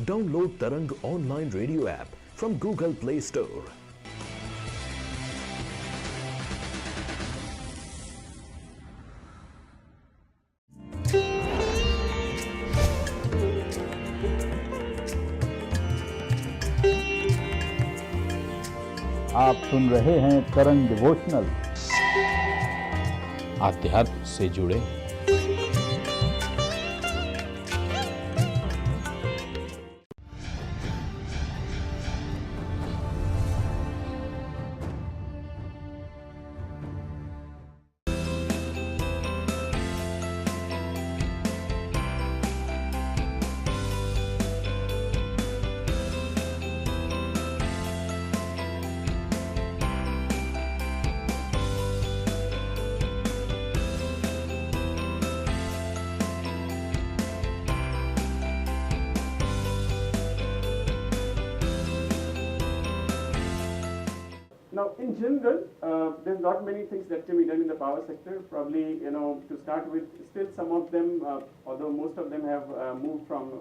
Download Tarang online radio app from Google Play Store. आप सुन रहे हैं तरंग डिवोशनल, आध्यात्म से जुड़े। Now, in general, there's not many things that can be done in the power sector. Probably, to start with, still some of them, although most of them have moved from,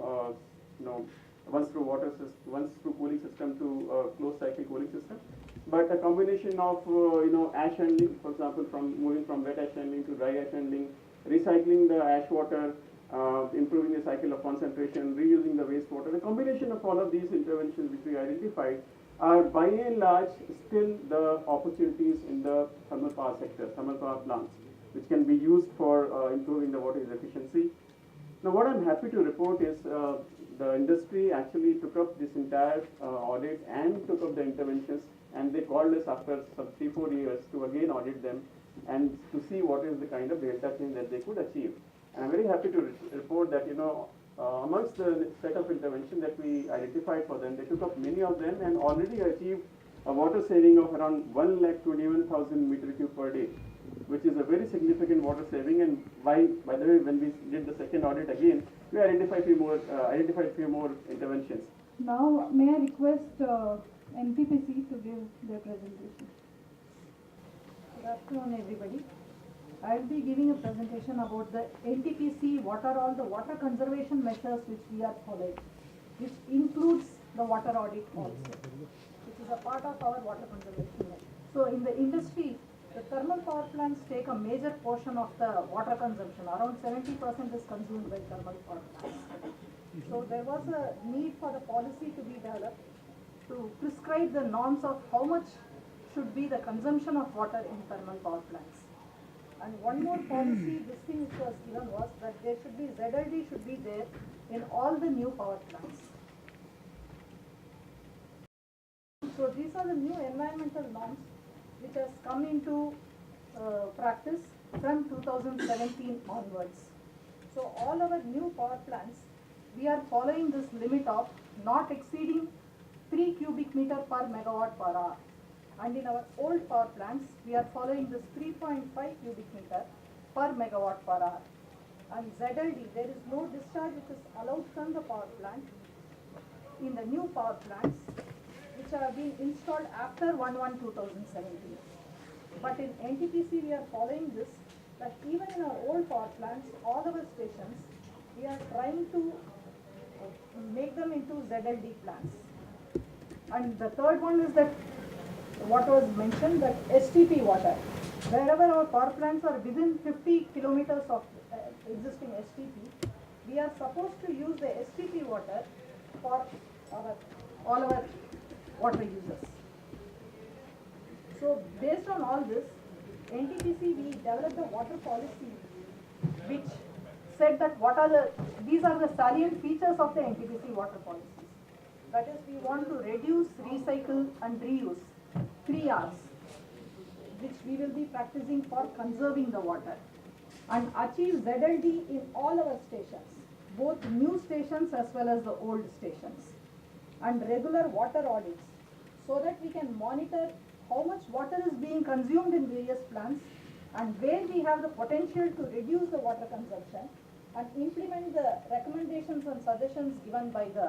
once through water system, once through cooling system to closed cycle cooling system. But a combination of, ash handling, for example, from moving from wet ash handling to dry ash handling, recycling the ash water, improving the cycle of concentration, reusing the wastewater. The combination of all of these interventions which we identified are by and large still the opportunities in the thermal power sector, thermal power plants, which can be used for improving the water efficiency. Now, what I'm happy to report is the industry actually took up this entire audit and took up the interventions, and they called us after some 3-4 years to again audit them and to see what is the kind of delta change that they could achieve. And I'm very happy to report that, amongst the set of intervention that we identified for them, they took up many of them and already achieved a water saving of around 1,21,000 meter cube per day, which is a very significant water saving. And by the way, when we did the second audit again, we identified few more interventions. Now, may I request NPPC to give their presentation. Good afternoon, everybody. I will be giving a presentation about the NTPC, what are all the water conservation measures which we are following, which includes the water audit also, which is a part of our water conservation measure. So in the industry, the thermal power plants take a major portion of the water consumption. Around 70% is consumed by thermal power plants. So there was a need for the policy to be developed to prescribe the norms of how much should be the consumption of water in thermal power plants. And one more policy, this thing which was given was that there should be ZLD should be there in all the new power plants. So these are the new environmental norms which has come into practice from 2017 onwards. So all our new power plants, we are following this limit of not exceeding 3 cubic meter per megawatt per hour. And in our old power plants, we are following this 3.5 cubic meter per megawatt per hour. And ZLD, there is no discharge which is allowed from the power plant in the new power plants which are being installed after 1/1/2017. But in NTPC, we are following this, that even in our old power plants, all our stations, we are trying to make them into ZLD plants. And the third one is that what was mentioned, that STP water, wherever our power plants are within 50 kilometers of existing STP, we are supposed to use the STP water for all our water users. So based on all this, NTPC, we developed a water policy which said that these are the salient features of the NTPC water policies. That is, we want to reduce, recycle and reuse, 3 R's, which we will be practicing for conserving the water, and achieve ZLD in all our stations, both new stations as well as the old stations, and regular water audits, so that we can monitor how much water is being consumed in various plants and where we have the potential to reduce the water consumption, and implement the recommendations and suggestions given by the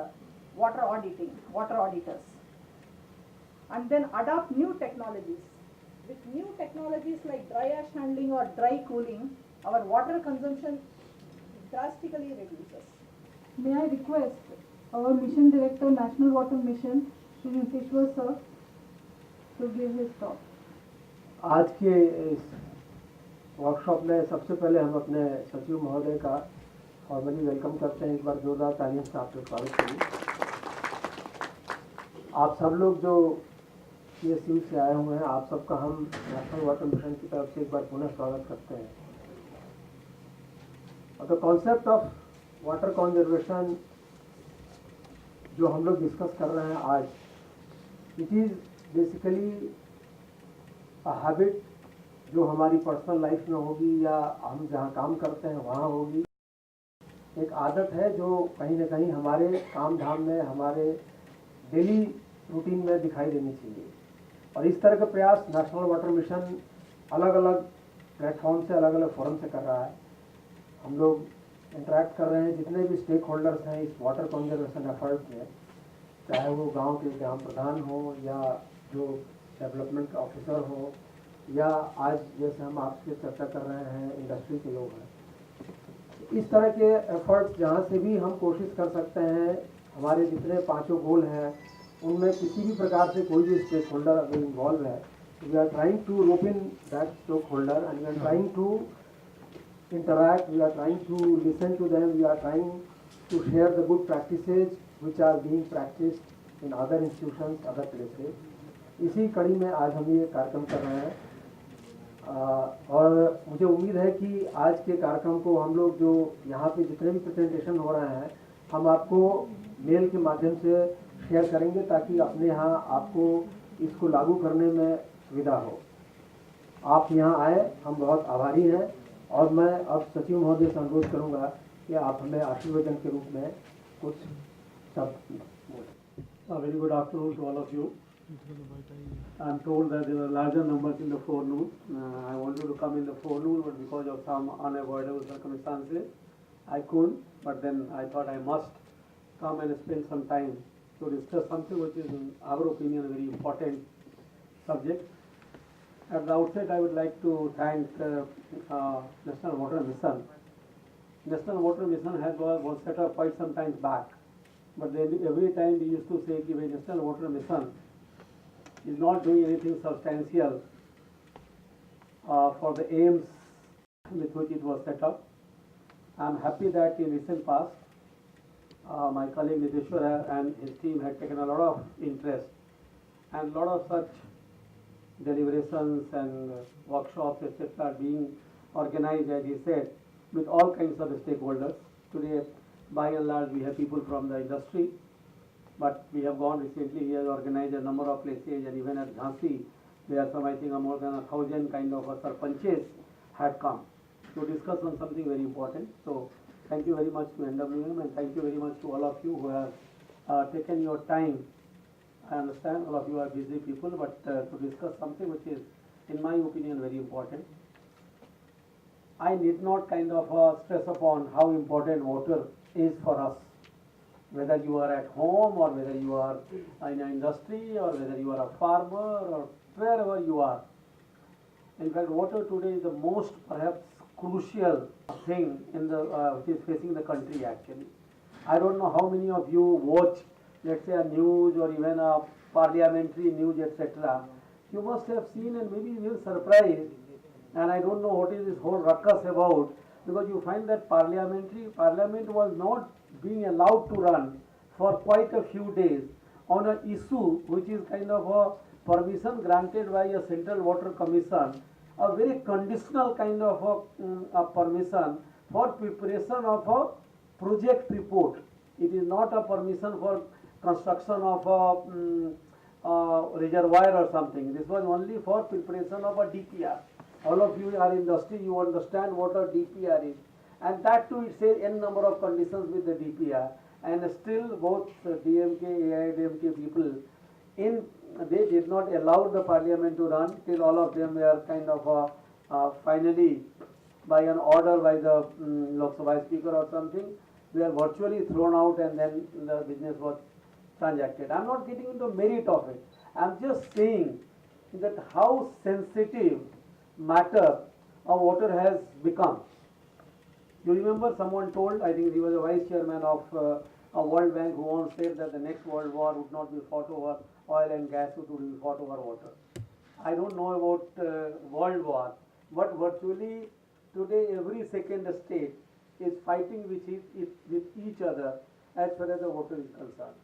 water auditors. And then adopt new technologies. With new technologies like dry ash handling or dry cooling, our water consumption drastically reduces. May I request our Mission Director, National Water Mission, Shri Nitishwar sir, to give his talk. आज के इस workshop में सबसे पहले हम अपने सचिव महोदय का फॉर्मली वेलकम करते हैं। एक बार जोरदार तालियों से आपका स्वागत करिए। आप सब लोग जो PSU से आए हुए हैं, आप सबका हम नेशनल वाटर मिशन की तरफ से एक बार पुनः स्वागत करते हैं। और the concept of water conservation जो हम लोग डिस्कस कर रहे हैं आज, it is basically a habit जो हमारी पर्सनल लाइफ में होगी या हम जहाँ काम करते हैं वहाँ होगी। एक आदत है जो कहीं ना कहीं हमारे काम धाम में, हमारे डेली रूटीन में दिखाई देनी चाहिए। और इस तरह का प्रयास नेशनल वाटर मिशन अलग अलग प्लेटफॉर्म से, अलग अलग फोरम से कर रहा है। हम लोग इंटरेक्ट कर रहे हैं जितने भी स्टेक होल्डर्स हैं इस वाटर कंजर्वेशन एफर्ट में, चाहे वो गांव के ग्राम प्रधान हो या जो डेवलपमेंट ऑफिसर हो या आज जैसे हम आपसे चर्चा कर रहे हैं इंडस्ट्री के लोग हैं। इस तरह के एफर्ट्स जहाँ से भी हम कोशिश कर सकते हैं, हमारे जितने पांचों गोल हैं उनमें किसी भी प्रकार से कोई भी स्टेक होल्डर अगर इन्वॉल्व है, we are trying to rope in that stakeholder and we are trying to interact, we are trying to listen to them, we are trying to share the good practices which are being practiced in other institutions, other places. इसी कड़ी में आज हम ये कार्यक्रम कर रहे हैं और मुझे उम्मीद है कि आज के कार्यक्रम को हम लोग जो यहाँ पे जितने भी प्रेजेंटेशन हो रहे हैं हम आपको मेल के माध्यम से शेयर करेंगे ताकि अपने यहाँ आपको इसको लागू करने में सुविधा हो। आप यहाँ आए, हम बहुत आभारी हैं। और मैं अब सचिव महोदय से अनुरोध करूंगा कि आप हमें आशीर्वचन के रूप में कुछ शब्द बोलें। Very good afternoon to all of you. I am told that there are larger numbers in the forenoon. I wanted to come in the forenoon, but because of some unavoidable circumstances, I couldn't. But then I thought I must come and spend some time to discuss something which is, in our opinion, a very important subject. At the outset, I would like to thank National Water Mission. National Water Mission was set up quite some time back, but then every time we used to say that National Water Mission is not doing anything substantial for the aims with which it was set up. I am happy that in recent past, my colleague Nitishwar and his team had taken a lot of interest and a lot of such deliberations and workshops etc. are being organized, as he said, with all kinds of stakeholders. Today, by and large, we have people from the industry, but we have gone recently, we have organized a number of places, and even at Jhansi, there are some, I think, more than 1,000 kind of sarpanches had come to discuss on something very important. So, thank you very much to NWM and thank you very much to all of you who have taken your time. I understand all of you are busy people, but to discuss something which is, in my opinion, very important. I need not kind of stress upon how important water is for us, whether you are at home or whether you are in an industry or whether you are a farmer or wherever you are. In fact, water today is the most perhaps crucial thing in the which is facing the country actually. I don't know how many of you watch, let's say, a news or even a parliamentary news, etc. You must have seen and maybe you will surprised, and I don't know what is this whole ruckus about, because you find that parliament was not being allowed to run for quite a few days on an issue which is kind of a permission granted by a Central Water Commission, a very conditional kind of a permission for preparation of a project report. It is not a permission for construction of a reservoir or something. This was only for preparation of a DPR. All of you are in industry, you understand what a DPR is. And that too, it says n number of conditions with the DPR. And still both DMK, AIDMK people, they did not allow the parliament to run till all of them were kind of finally by an order by the Lok Sabha speaker or something, we are virtually thrown out and then the business was transacted. I am not getting into merit of it. I am just saying that how sensitive matter of water has become. You remember someone told, I think he was a vice chairman of World Bank who once said that the next world war would not be fought over oil and gas, it would be fought over water. I don't know about world war, but virtually today every second state is fighting with each other as far as the water is concerned.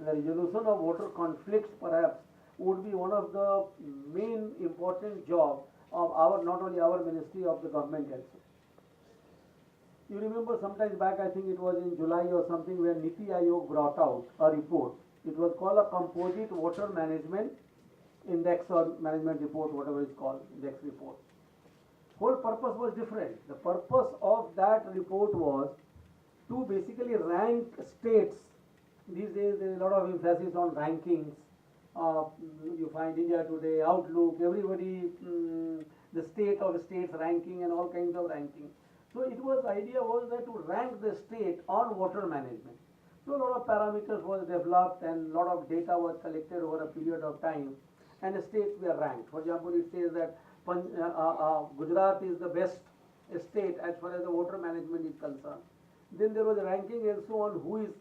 The resolution of water conflicts perhaps would be one of the main important job of our, not only our ministry, of the government also. You remember sometimes back, I think it was in July or something, where Niti Aayog brought out a report. It was called a composite water management index or management report, whatever it's called, index report. Whole purpose was different. The purpose of that report was to basically rank states. These days there is a lot of emphasis on rankings. You find India Today, Outlook, everybody, the state of states ranking and all kinds of ranking. So it was, idea was that to rank the state on water management. So a lot of parameters was developed and a lot of data was collected over a period of time, and the states were ranked. For example, it says that Gujarat is the best state as far as the water management is concerned. Then there was a ranking also on who is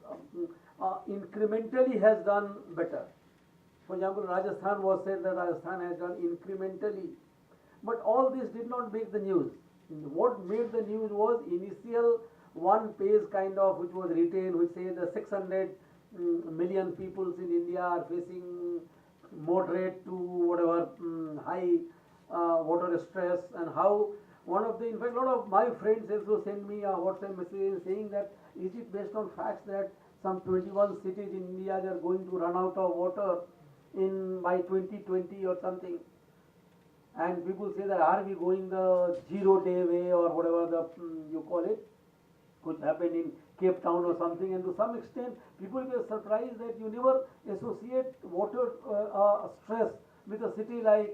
incrementally has done better. For example, Rajasthan was said that Rajasthan has done incrementally. But all this did not make the news. What made the news was initial one page kind of, which was written, which says the 600 million people in India are facing moderate to whatever high water stress, and how one of the, in fact, a lot of my friends also send me a WhatsApp message saying that is it based on facts that some 21 cities in India are going to run out of water by 2020 or something. And people say that are we going the 0-day way or whatever the you call it, could happen in Cape Town or something. And to some extent people were surprised that you never associate water stress with a city like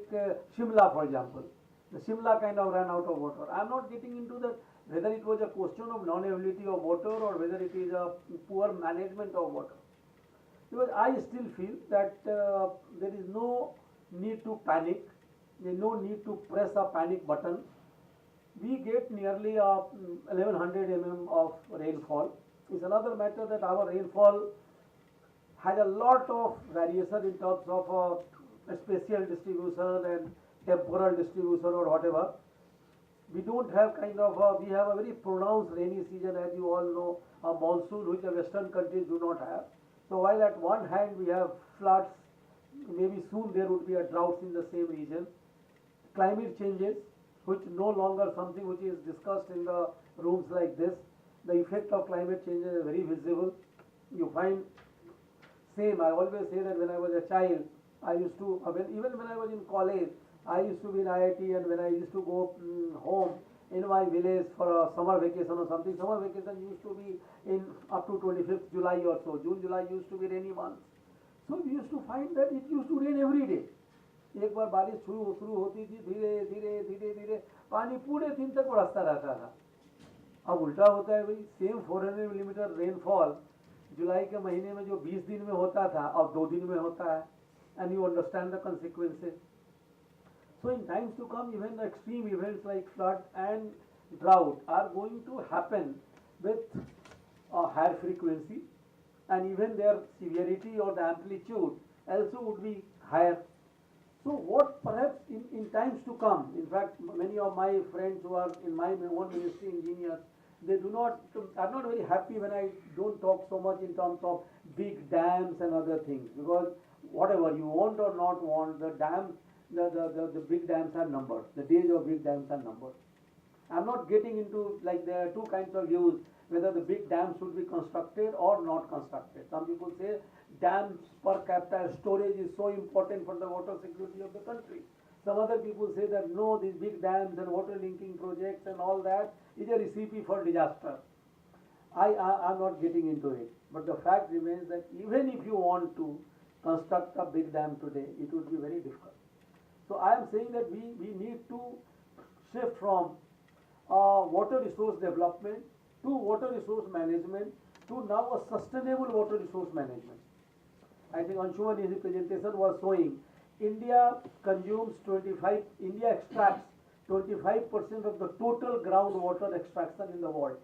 Shimla, for example. The Shimla kind of ran out of water. I am not getting into that whether it was a question of non-availability of water or whether it is a poor management of water. Because I still feel that there is no need to panic. There is no need to press a panic button. We get nearly 1100 mm of rainfall. It's another matter that our rainfall has a lot of variation in terms of spatial distribution and temporal distribution or whatever. We don't have kind of we have a very pronounced rainy season, as you all know, a monsoon which the western countries do not have. So while at one hand we have floods, maybe soon there would be a drought in the same region. Climate changes, which no longer something which is discussed in the rooms like this. The effect of climate change is very visible. You find same, I always say that when I was a child, I used to, even when I was in college, I used to be in IIT, and when I used to go home in my village for a summer vacation or something, summer vacation used to be in up to 25th July or so. June, July used to be rainy months. So we used to find that it used to rain every day. एक बार बारिश शुरू होती थी, धीरे धीरे धीरे धीरे पानी पूरे दिन तक बरसता रहता था. अब उल्टा होता है भाई, सेम 400 मिलीमीटर रेनफॉल जुलाई के महीने में जो 20 दिन में होता था अब 2 दिन में होता है. And you understand the consequences. So in times to come, even the extreme events like flood and drought are going to happen with a higher frequency, and even their severity or the amplitude also would be higher. So what perhaps in times to come, in fact many of my friends who are in my own ministry, engineers, they are not very happy when I don't talk so much in terms of big dams and other things, because whatever you want or not want, the dams, the big dams are numbered. The days of big dams are numbered. I am not getting into, like, there are two kinds of views, whether the big dams should be constructed or not constructed. Some people say dams per capita storage is so important for the water security of the country. Some other people say that no, these big dams and water linking projects and all that is a recipe for disaster. I am not getting into it. But the fact remains that even if you want to construct a big dam today, it would be very difficult. So I am saying that we need to shift from water resource development to water resource management to now a sustainable water resource management. I think Anshuman in his presentation was showing India extracts 25% of the total groundwater extraction in the world.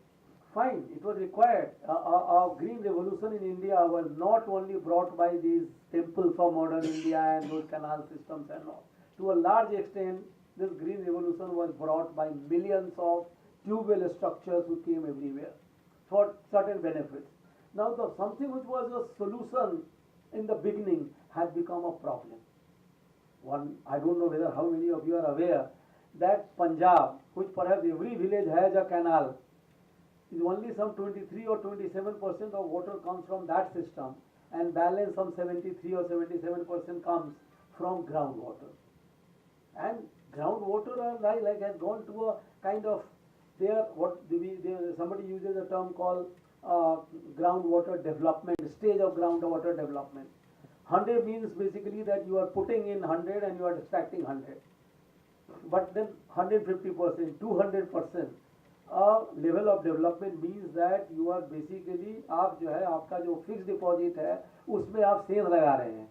fine, it was required. A green revolution in India was not only brought by these temples of modern India and those canal systems and all. To a large extent, this green revolution was brought by millions of tube-well structures who came everywhere for certain benefits. Now, something which was a solution in the beginning has become a problem. I don't know whether how many of you are aware that Punjab, which perhaps every village has a canal, is only some 23 or 27% of water comes from that system, and balance some 73 or 77% comes from groundwater. And groundwater like has gone to a kind of somebody uses a term called groundwater development, stage of groundwater development. 100 means basically that you are putting in 100 and you are extracting 100. But then 150%, 200% level of development means that you are basically आप जो है आपका जो fix deposit है उसमें आप सेंध लगा रहे हैं.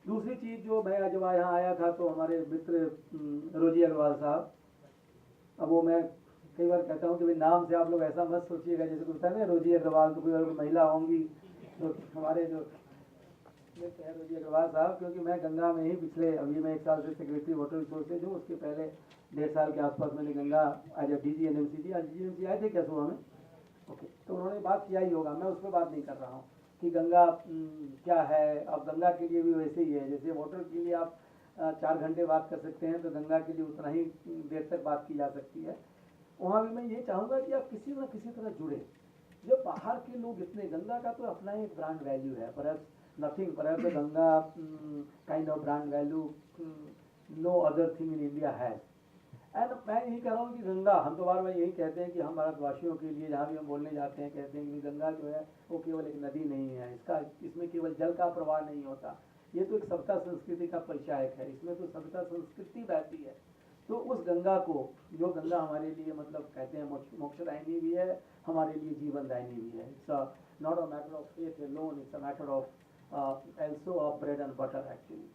दूसरी चीज़ जो मैं जब यहाँ आया था तो हमारे मित्र रोजी अग्रवाल साहब, अब वो मैं कई बार कहता हूँ कि भाई नाम से आप लोग ऐसा मत सोचिएगा जैसे कोई होता है ना रोजी अग्रवाल तो कोई महिला होंगी, तो हमारे जो मित्र हैं रोजी अग्रवाल साहब, क्योंकि मैं गंगा में ही पिछले अभी मैं 1 साल से सेक्रेटरी वाटर रिसोर्सेज हूँ, उसके पहले 1.5 साल के आसपास मैंने गंगा आज DG NMC आज GMC आए थे क्या सुबह में, ओके, तो उन्होंने बात किया ही होगा, मैं उस पर बात नहीं कर रहा हूँ कि गंगा क्या है. अब गंगा के लिए भी वैसे ही है, जैसे वाटर के लिए आप 4 घंटे बात कर सकते हैं तो गंगा के लिए उतना ही देर तक बात की जा सकती है. वहाँ भी मैं ये चाहूँगा कि आप किसी न किसी तरह जुड़े. जब बाहर के लोग इतने, गंगा का तो अपना एक ब्रांड वैल्यू है, perhaps nothing, perhaps the Ganga kind of brand value no other thing in India है. एंड मैं यही कह रहा हूँ कि गंगा, हम तो बार बार यही कहते हैं कि हम भारतवासियों के लिए जहाँ भी हम बोलने जाते हैं कहते हैं कि गंगा जो है वो केवल एक नदी नहीं है, इसमें केवल जल का प्रवाह नहीं होता, ये तो एक सभ्यता संस्कृति का परिचायक है, इसमें तो सभ्यता संस्कृति बहती है. तो उस गंगा को, जो गंगा हमारे लिए मतलब कहते हैं मोक्षदायिनी भी है, हमारे लिए जीवनदायिनी भी है. It's not a matter of faith alone, it's a matter of also of bread and butter actually.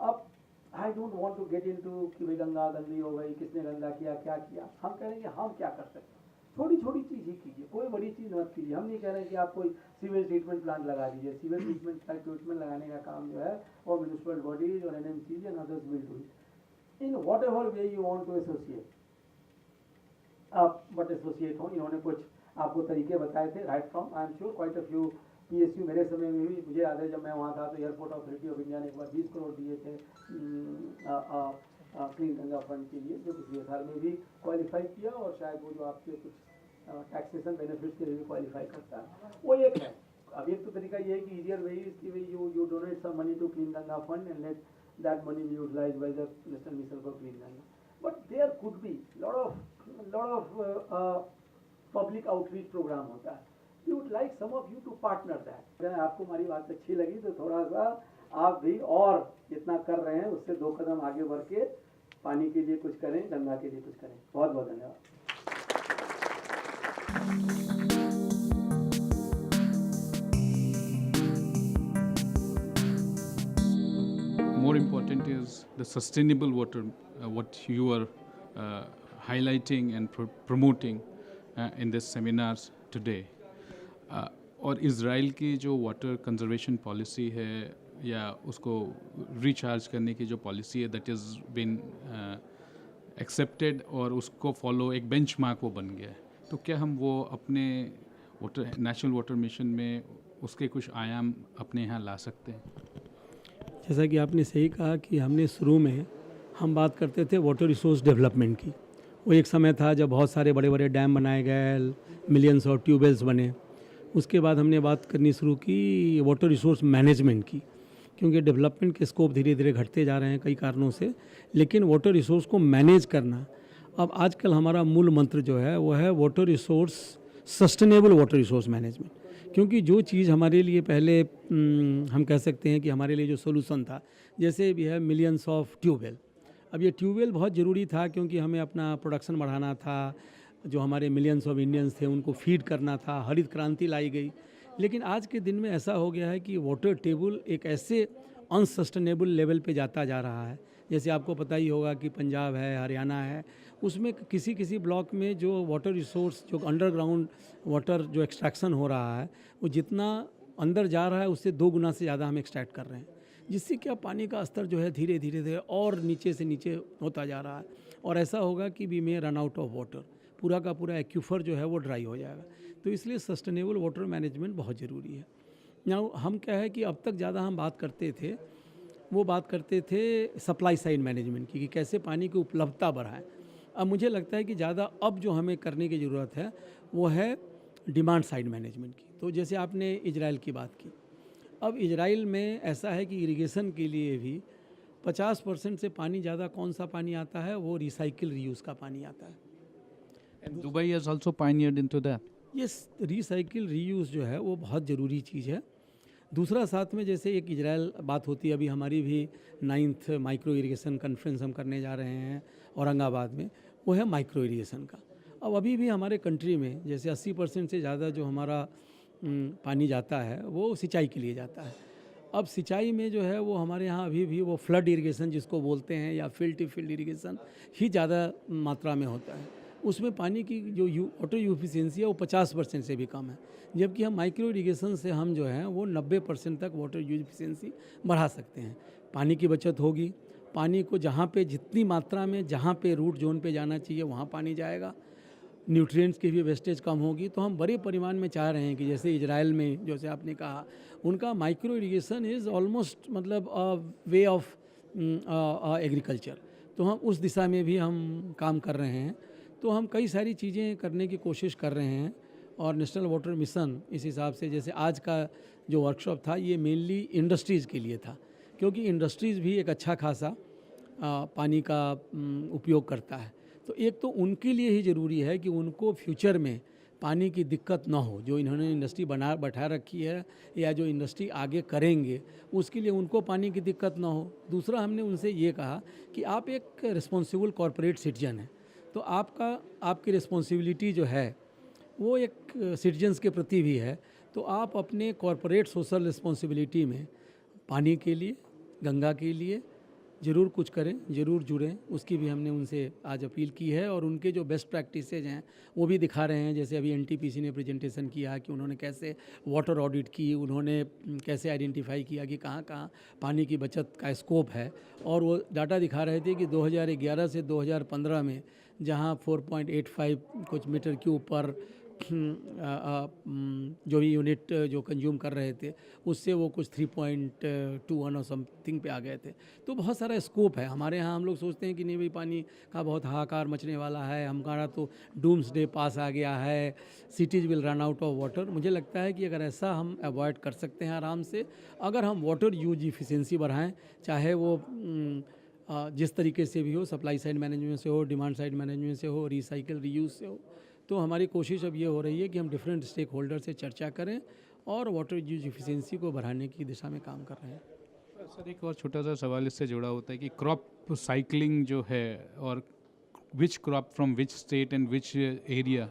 अब I don't want to get into कि भाई गंगा गंदी हो गई, किसने गंगा किया, क्या किया. हम कह रहे हैं कि हम क्या कर सकते हैं, छोटी छोटी चीज़ ही कीजिए, कोई बड़ी चीज़ मत कीजिए. हम नहीं कह रहे हैं कि आप कोई सीवेज ट्रीटमेंट प्लांट लगा दीजिए. सीवेज ट्रीटमेंट लगाने का काम जो है वो म्यूनिसिपल बॉडीज और NMCs and others will do it in whatever way you want to associate. आप बट एसोसिएट हो. इन्होंने कुछ आपको तरीके बताए थे, right from I am sure quite a few PSU. मेरे समय में भी मुझे याद है जब मैं वहाँ था तो एयरपोर्ट अथॉरिटी ऑफ इंडिया ने एक बार 20 करोड़ दिए थे क्लीन गंगा फंड के लिए, जो पिछले साल में भी क्वालिफाई किया, और शायद वो जो आपके कुछ टैक्सेशन बेनिफिट्स के लिए भी क्वालिफाई करता है, वो एक है. अब एक तो तरीका ये है कि ईजियर वे इज कि you donate some money to Clean Ganga Fund and let that money be utilised by the National Mission for Clean Ganga. But there could be lot of public outreach programme होता है. We would like some of you to partner that. अगर आपको हमारी बात अच्छी लगी तो थोड़ा सा आप भी और जितना कर रहे हैं उससे 2 कदम आगे बढ़ के पानी के लिए कुछ करें, गंगा के लिए कुछ करें. बहुत बहुत धन्यवाद. More important is the sustainable water, what you are highlighting and promoting in this seminars today. और इज़राइल की जो वाटर कंजर्वेशन पॉलिसी है या उसको रिचार्ज करने की जो पॉलिसी है दैट इज़ बिन एक्सेप्टेड और उसको फॉलो एक बेंचमार्क वो बन गया है. तो क्या हम वो अपने वाटर नेशनल वाटर मिशन में उसके कुछ आयाम अपने यहाँ ला सकते हैं? जैसा कि आपने सही कहा कि हमने शुरू में हम बात करते थे वाटर रिसोर्स डेवलपमेंट की. वो एक समय था जब बहुत सारे बड़े बड़े डैम बनाए गए, मिलियंस ऑफ ट्यूबवेल्स बने. उसके बाद हमने बात करनी शुरू की वाटर रिसोर्स मैनेजमेंट की, क्योंकि डेवलपमेंट के स्कोप धीरे धीरे घटते जा रहे हैं कई कारणों से, लेकिन वाटर रिसोर्स को मैनेज करना अब आजकल हमारा मूल मंत्र जो है वो है water resource sustainable water resource management. क्योंकि जो चीज़ हमारे लिए पहले हम कह सकते हैं कि हमारे लिए जो सोल्यूशन था, जैसे भी है मिलियंस ऑफ ट्यूबवेल. अब ये ट्यूबवेल बहुत ज़रूरी था क्योंकि हमें अपना प्रोडक्शन बढ़ाना था, जो हमारे मिलियंस ऑफ इंडियंस थे उनको फीड करना था, हरित क्रांति लाई गई. लेकिन आज के दिन में ऐसा हो गया है कि वाटर टेबल एक ऐसे अनसस्टेनेबल लेवल पे जाता जा रहा है. जैसे आपको पता ही होगा कि पंजाब है, हरियाणा है, उसमें किसी किसी ब्लॉक में जो वाटर रिसोर्स जो अंडरग्राउंड वाटर जो एक्सट्रैक्शन हो रहा है वो जितना अंदर जा रहा है उससे 2 गुना से ज़्यादा हम एक्सट्रैक्ट कर रहे हैं, जिससे क्या पानी का स्तर जो है धीरे धीरे धीरे और नीचे से नीचे होता जा रहा है और ऐसा होगा कि we may run out of water, पूरा का पूरा एक्यूफर जो है वो ड्राई हो जाएगा। तो इसलिए सस्टेनेबल वाटर मैनेजमेंट बहुत ज़रूरी है। नाउ हम क्या है कि अब तक ज़्यादा हम बात करते थे सप्लाई साइड मैनेजमेंट की कि कैसे पानी की उपलब्धता बढ़ाएं। अब मुझे लगता है कि ज़्यादा अब जो हमें करने की ज़रूरत है वो है डिमांड साइड मैनेजमेंट की। तो जैसे आपने इजराइल की बात की, अब इजराइल में ऐसा है कि इरिगेशन के लिए भी 50% से पानी ज़्यादा कौन सा पानी आता है, वो रिसाइकिल रीयूज़ का पानी आता है। And Dubai has also pioneered into that. Yes, recycle reuse जो है वो बहुत ज़रूरी चीज़ है। दूसरा साथ में जैसे एक इजराइल बात होती है, अभी हमारी भी 9th माइक्रो इरिगेशन कॉन्फ्रेंस हम करने जा रहे हैं औरंगाबाद में, वो है माइक्रो इरिगेशन का। अब अभी भी हमारे कंट्री में जैसे 80% से ज़्यादा जो हमारा पानी जाता है वो सिंचाई के लिए जाता है। अब सिंचाई में जो है वो हमारे यहाँ अभी भी वो फ्लड इरिगेशन जिसको बोलते हैं या फील्ड टू फील्ड इरिगेशन ही ज़्यादा मात्रा में होता है। उसमें पानी की जो वाटर यूफिशिएंसी है वो 50% से भी कम है, जबकि हम माइक्रो इरिगेशन से हम जो है वो 90% तक वाटर यूफिशिएंसी बढ़ा सकते हैं। पानी की बचत होगी, पानी को जहाँ पे जितनी मात्रा में जहाँ पे रूट जोन पे जाना चाहिए वहाँ पानी जाएगा, न्यूट्रिएंट्स की भी वेस्टेज कम होगी। तो हम बड़े परिमाण में चाह रहे हैं कि जैसे इजराइल में जैसे आपने कहा उनका माइक्रो इरिगेशन इज़ ऑलमोस्ट मतलब वे ऑफ एग्रीकल्चर, तो हम उस दिशा में भी हम काम कर रहे हैं। तो हम कई सारी चीज़ें करने की कोशिश कर रहे हैं और नेशनल वाटर मिशन इस हिसाब से, जैसे आज का जो वर्कशॉप था ये मेनली इंडस्ट्रीज़ के लिए था, क्योंकि इंडस्ट्रीज़ भी एक अच्छा खासा पानी का उपयोग करता है। तो एक तो उनके लिए ही ज़रूरी है कि उनको फ्यूचर में पानी की दिक्कत ना हो, जो इन्होंने इंडस्ट्री बैठा रखी है या जो इंडस्ट्री आगे करेंगे उसके लिए उनको पानी की दिक्कत ना हो। दूसरा हमने उनसे ये कहा कि आप एक रिस्पॉन्सिबल कॉरपोरेट सिटीजन हैं, तो आपकी रिस्पॉन्सिबिलिटी जो है वो एक सिटीजन्स के प्रति भी है। तो आप अपने कॉरपोरेट सोशल रिस्पॉन्सिबिलिटी में पानी के लिए, गंगा के लिए ज़रूर कुछ करें, ज़रूर जुड़ें। उसकी भी हमने उनसे आज अपील की है और उनके जो बेस्ट प्रैक्टिसेज हैं वो भी दिखा रहे हैं। जैसे अभी एनटीपीसी ने प्रेजेंटेशन किया कि उन्होंने कैसे वाटर ऑडिट की, उन्होंने कैसे आइडेंटिफाई किया कि कहाँ कहाँ पानी की बचत का स्कोप है, और वो डाटा दिखा रहे थे कि 2011 से 2015 में जहाँ 4.85 कुछ मीटर के ऊपर जो भी यूनिट जो कंज्यूम कर रहे थे उससे वो कुछ 3.21 और समथिंग पे आ गए थे। तो बहुत सारा स्कोप है हमारे यहाँ। हम लोग सोचते हैं कि नहीं भाई पानी का बहुत हाहाकार मचने वाला है, हमारा तो डूम्स डे पास आ गया है, cities will run out of water. मुझे लगता है कि अगर ऐसा हम अवॉइड कर सकते हैं आराम से, अगर हम वाटर यूज इफिशिएंसी बढ़ाएं, चाहे वो जिस तरीके से भी हो, सप्लाई साइड मैनेजमेंट से हो, डिमांड साइड मैनेजमेंट से हो, रिसाइकिल रीयूज से हो। तो हमारी कोशिश अब ये हो रही है कि हम डिफरेंट स्टेक होल्डर से चर्चा करें और वाटर यूज इफिशिएंसी को बढ़ाने की दिशा में काम कर रहे हैं। सर एक और छोटा सा सवाल इससे जुड़ा होता है कि क्रॉप साइकिलिंग जो है और which crop from which state and which area,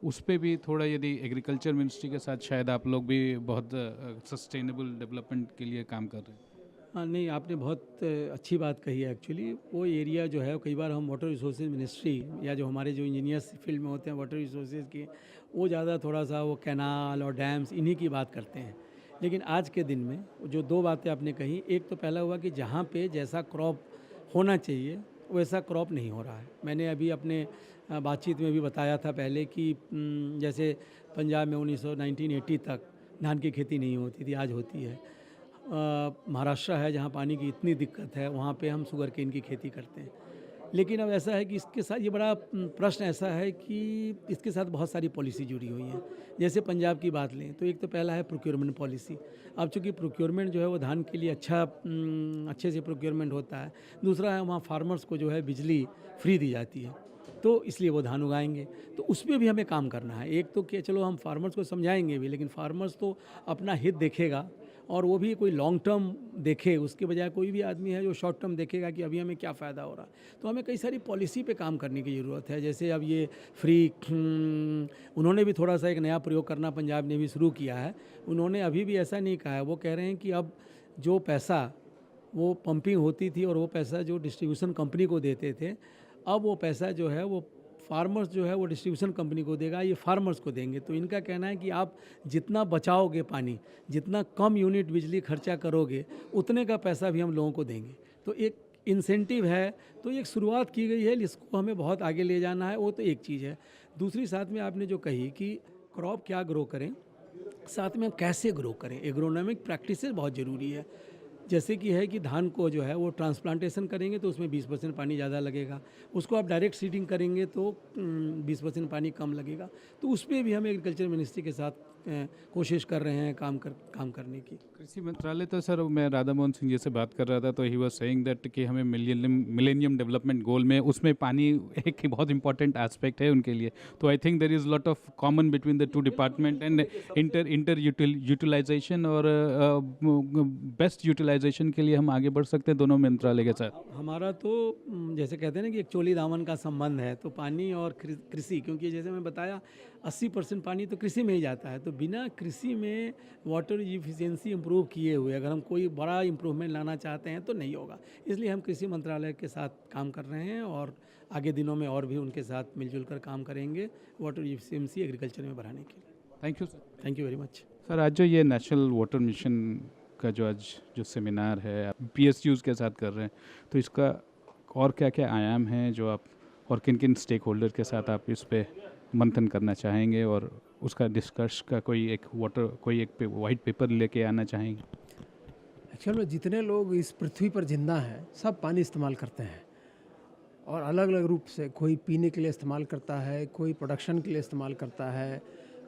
उस पर भी थोड़ा यदि एग्रीकल्चर मिनिस्ट्री के साथ शायद आप लोग भी बहुत सस्टेनेबल डेवलपमेंट के लिए काम कर रहे हैं। हाँ नहीं, आपने बहुत अच्छी बात कही है। एक्चुअली वो एरिया जो है, कई बार हम वाटर रिसोर्सेज मिनिस्ट्री या जो हमारे जो इंजीनियर्स फील्ड में होते हैं वाटर रिसोर्सेज के, वो ज़्यादा थोड़ा सा वो कैनाल और डैम्स इन्हीं की बात करते हैं। लेकिन आज के दिन में जो 2 बातें आपने कही, एक तो पहला हुआ कि जहाँ पे जैसा क्रॉप होना चाहिए वैसा क्रॉप नहीं हो रहा है। मैंने अभी अपने बातचीत में भी बताया था पहले कि जैसे पंजाब में 1980 तक धान की खेती नहीं होती थी, आज होती है। महाराष्ट्र है जहाँ पानी की इतनी दिक्कत है, वहाँ पे हम शुगर केन की खेती करते हैं। लेकिन अब ऐसा है कि इसके साथ ये बड़ा प्रश्न ऐसा है कि इसके साथ बहुत सारी पॉलिसी जुड़ी हुई हैं। जैसे पंजाब की बात लें तो एक तो पहला है प्रोक्योरमेंट पॉलिसी। अब चूँकि प्रोक्योरमेंट जो है वो धान के लिए अच्छे से प्रोक्योरमेंट होता है। दूसरा है वहाँ फार्मर्स को जो है बिजली फ्री दी जाती है, तो इसलिए वो धान उगाएंगे। तो उसमें भी हमें काम करना है। एक तो कि चलो हम फार्मर्स को समझाएंगे भी, लेकिन फार्मर्स तो अपना हित देखेगा और वो भी कोई लॉन्ग टर्म देखे, उसके बजाय कोई भी आदमी है जो शॉर्ट टर्म देखेगा कि अभी हमें क्या फ़ायदा हो रहा है। तो हमें कई सारी पॉलिसी पे काम करने की ज़रूरत है। जैसे अब ये फ्री, उन्होंने भी थोड़ा सा एक नया प्रयोग करना पंजाब ने भी शुरू किया है। उन्होंने अभी भी ऐसा नहीं कहा है, वो कह रहे हैं कि अब जो पैसा वो पंपिंग होती थी और वो पैसा जो डिस्ट्रीब्यूशन कंपनी को देते थे, अब वो पैसा जो है वो फार्मर्स जो है वो डिस्ट्रीब्यूशन कंपनी को देगा, ये फार्मर्स को देंगे। तो इनका कहना है कि आप जितना बचाओगे पानी, जितना कम यूनिट बिजली खर्चा करोगे, उतने का पैसा भी हम लोगों को देंगे। तो एक इंसेंटिव है, तो एक शुरुआत की गई है, इसको हमें बहुत आगे ले जाना है। वो तो एक चीज़ है। दूसरी साथ में आपने जो कही कि क्रॉप क्या ग्रो करें, साथ में कैसे ग्रो करें, एग्रोनॉमिक प्रैक्टिसेस बहुत ज़रूरी है। जैसे कि है कि धान को जो है वो ट्रांसप्लांटेशन करेंगे तो उसमें 20% पानी ज़्यादा लगेगा, उसको आप डायरेक्ट सीडिंग करेंगे तो 20% पानी कम लगेगा। तो उस पर भी हम एग्रीकल्चर मिनिस्ट्री के साथ कोशिश कर रहे हैं काम करने की। कृषि मंत्रालय तो सर, मैं राधा मोहन सिंह जी से बात कर रहा था तो ही वाज सेइंग दैट कि हमें मिलेनियम डेवलपमेंट गोल में उसमें पानी एक बहुत इंपॉर्टेंट एस्पेक्ट है उनके लिए। तो I think there is lot of common between the two department and inter utilisation और बेस्ट यूटिलाइजेशन के लिए हम आगे बढ़ सकते हैं दोनों मंत्रालय के साथ। हमारा तो जैसे कहते हैं ना कि एक चोली दामन का संबंध है, तो पानी और कृषि, क्योंकि जैसे मैं बताया 80% पानी तो कृषि में ही जाता है। तो बिना कृषि में वाटर इफिशिएंसी इम्प्रूव किए हुए अगर हम कोई बड़ा इम्प्रूवमेंट लाना चाहते हैं तो नहीं होगा। इसलिए हम कृषि मंत्रालय के साथ काम कर रहे हैं और आगे दिनों में और भी उनके साथ मिलजुल कर काम करेंगे वाटर इफिशिएंसी एग्रीकल्चर में बढ़ाने के लिए। Thank you sir. Thank you very much sir, आज जो ये नेशनल वाटर मिशन का जो सेमिनार है आप PSUs के साथ कर रहे हैं, तो इसका और क्या क्या आयाम हैं जो आप और किन किन स्टेक होल्डर के साथ आप इस पे मंथन करना चाहेंगे और उसका डिस्कस का कोई एक वाइट पेपर लेके आना चाहेंगे? एक्चुअल में जितने लोग इस पृथ्वी पर जिंदा हैं सब पानी इस्तेमाल करते हैं और अलग अलग रूप से। कोई पीने के लिए इस्तेमाल करता है, कोई प्रोडक्शन के लिए इस्तेमाल करता है,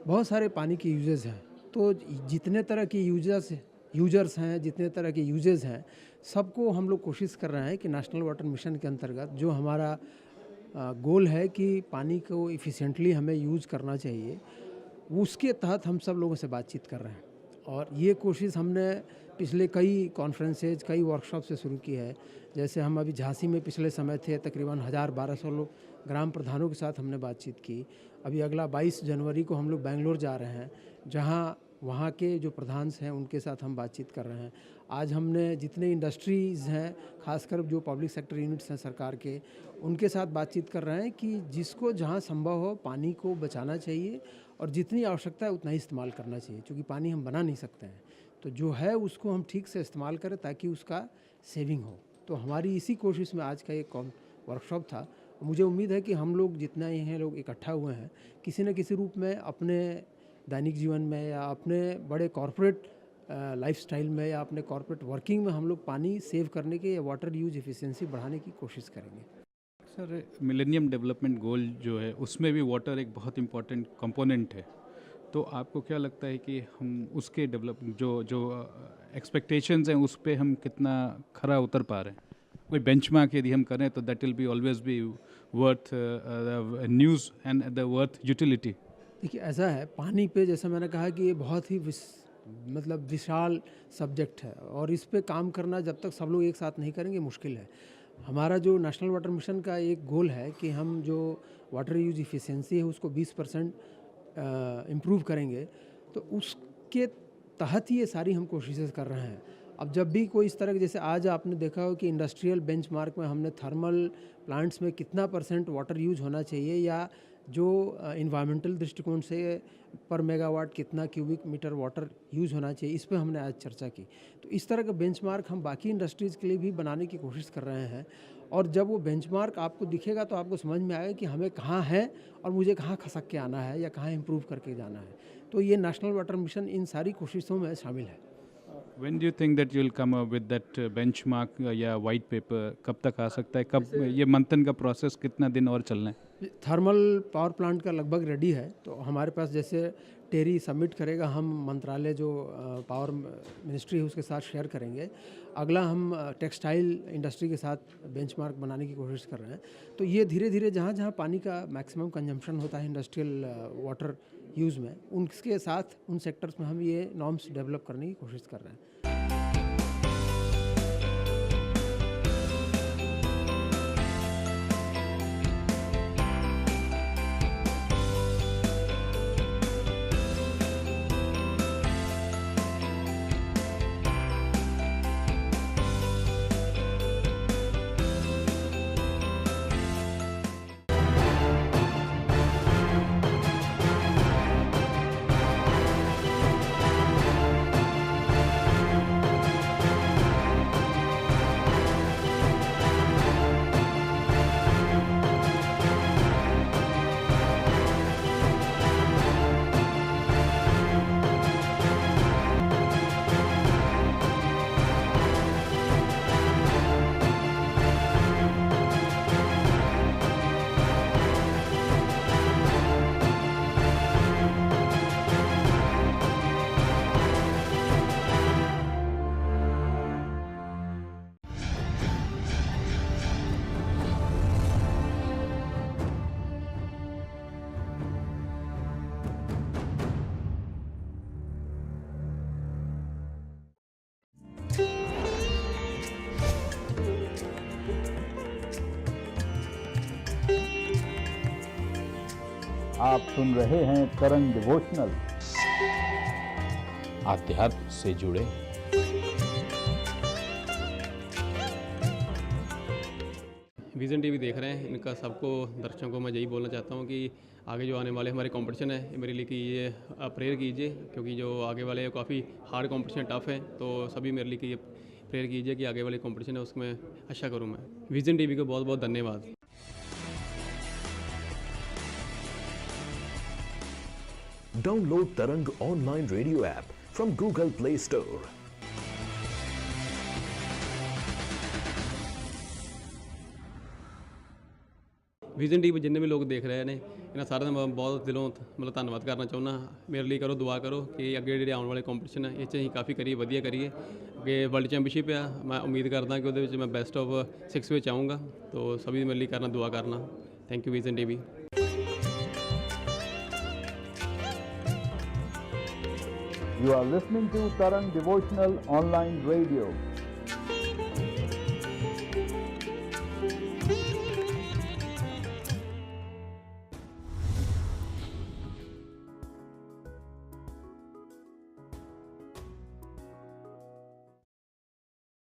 बहुत सारे पानी के यूजेस हैं। तो जितने तरह के यूजर्स हैं, जितने तरह के यूजेस हैं, सबको हम लोग कोशिश कर रहे हैं कि नेशनल वाटर मिशन के अंतर्गत जो हमारा गोल है कि पानी को इफ़िशिएंटली हमें यूज़ करना चाहिए, उसके तहत हम सब लोगों से बातचीत कर रहे हैं। और ये कोशिश हमने पिछले कई कॉन्फ्रेंसेज, कई वर्कशॉप से शुरू की है। जैसे हम अभी झांसी में पिछले समय थे, तकरीबन 1000-1200 लोग ग्राम प्रधानों के साथ हमने बातचीत की। अभी अगला 22 जनवरी को हम लोग बेंगलोर जा रहे हैं, जहाँ वहाँ के जो प्रधान हैं उनके साथ हम बातचीत कर रहे हैं। आज हमने जितने इंडस्ट्रीज़ हैं, खासकर जो पब्लिक सेक्टर यूनिट्स हैं सरकार के, उनके साथ बातचीत कर रहे हैं कि जिसको जहाँ संभव हो पानी को बचाना चाहिए और जितनी आवश्यकता है उतना ही इस्तेमाल करना चाहिए, क्योंकि पानी हम बना नहीं सकते हैं। तो जो है उसको हम ठीक से इस्तेमाल करें ताकि उसका सेविंग हो। तो हमारी इसी कोशिश में आज का एक वर्कशॉप था। मुझे उम्मीद है कि हम लोग जितना ही हैं लोग इकट्ठा हुए हैं, किसी न किसी रूप में अपने दैनिक जीवन में या अपने बड़े कॉरपोरेट लाइफस्टाइल में या अपने कॉरपोरेट वर्किंग में हम लोग पानी सेव करने के या वाटर यूज एफिशिएंसी बढ़ाने की कोशिश करेंगे। सर, मिलेनियम डेवलपमेंट गोल जो है उसमें भी वाटर एक बहुत इंपॉर्टेंट कंपोनेंट है। तो आपको क्या लगता है कि हम उसके जो एक्सपेक्टेशंस हैं उस पर हम कितना खरा उतर पा रहे हैं? कोई बेंचमार्क यदि हम करें तो that will be always be worth news and the worth utility. देखिए, ऐसा है, पानी पे जैसे मैंने कहा कि ये बहुत ही विशाल सब्जेक्ट है और इस पे काम करना जब तक सब लोग एक साथ नहीं करेंगे मुश्किल है। हमारा जो नेशनल वाटर मिशन का एक गोल है कि हम जो वाटर यूज इफ़िशिएंसी है उसको 20% इम्प्रूव करेंगे, तो उसके तहत ही ये सारी हम कोशिशें कर रहे हैं। अब जब भी कोई इस तरह के, जैसे आज आपने देखा हो कि इंडस्ट्रियल बेंचमार्क में हमने थर्मल प्लांट्स में कितना % वाटर यूज होना चाहिए या जो इन्वायरमेंटल दृष्टिकोण से पर मेगावाट कितना क्यूबिक मीटर वाटर यूज़ होना चाहिए, इस पे हमने आज चर्चा की। तो इस तरह का बेंचमार्क हम बाकी इंडस्ट्रीज़ के लिए भी बनाने की कोशिश कर रहे हैं। और जब वो बेंचमार्क आपको दिखेगा तो आपको समझ में आएगा कि हमें कहाँ है और मुझे कहाँ खसक के आना है या कहाँ इम्प्रूव करके जाना है। तो ये नेशनल वाटर मिशन इन सारी कोशिशों में शामिल है। When do you think that you'll come up with that benchmark या white paper? कब तक आ सकता है? कब ये मंथन का प्रोसेस कितना दिन और चलना है? थर्मल पावर प्लांट का लगभग रेडी है। तो हमारे पास जैसे टेरी सबमिट करेगा, हम मंत्रालय जो पावर मिनिस्ट्री है उसके साथ शेयर करेंगे। अगला हम टेक्सटाइल इंडस्ट्री के साथ बेंचमार्क बनाने की कोशिश कर रहे हैं। तो ये धीरे धीरे जहाँ जहाँ पानी का मैक्सिमम कंजम्पशन होता है इंडस्ट्रियल वाटर यूज़ में, उनके साथ उन सेक्टर्स में हम ये नॉर्म्स डेवलप करने की कोशिश कर रहे हैं। आप सुन रहे हैं तरंग डिवोशनल। आध्यात्म से जुड़े विज़न टीवी देख रहे हैं, इनका सबको दर्शकों को मैं यही बोलना चाहता हूँ कि आगे जो आने वाले हमारे कंपटीशन है, मेरे लिए कि ये प्रेयर कीजिए, क्योंकि जो आगे वाले काफ़ी हार्ड कंपटीशन, टफ है, तो सभी मेरे लिए कि ये प्रेयर कीजिए कि आगे वाले कंपटीशन है उसमें अच्छा करूँ मैं। विज़न टीवी को बहुत बहुत धन्यवाद। Download Tarang online radio app from Google Play Store. Vision TV ਜਿੰਨੇ ਵੀ ਲੋਕ ਦੇਖ ਰਹੇ ਨੇ, ਇਹਨਾਂ ਸਾਰਿਆਂ ਦਾ ਮੈਂ ਬਹੁਤ ਦਿਲੋਂ ਮਤਲਬ ਧੰਨਵਾਦ ਕਰਨਾ ਚਾਹੁੰਦਾ। ਮੇਰੇ ਲਈ ਕਰੋ ਦੁਆ ਕਰੋ ਕਿ ਅੱਗੇ ਜਿਹੜੇ ਆਉਣ ਵਾਲੇ ਕੰਪੀਟੀਸ਼ਨ ਹੈ ਇਹ 'ਚ ਅਸੀਂ ਕਾਫੀ ਕਰੀਏ, ਵਧੀਆ ਕਰੀਏ। ਅੱਗੇ ਵਰਲਡ ਚੈਂਪੀਅਨਸ਼ਿਪ ਆ, ਮੈਂ ਉਮੀਦ ਕਰਦਾ ਕਿ ਉਹਦੇ ਵਿੱਚ ਮੈਂ ਬੈਸਟ ਆਫ 6 ਵਿੱਚ ਆਊਂਗਾ। तो सभी मेरे लिए करना, दुआ करना। Thank you vision TV. You are listening to Tarang Devotional Online Radio.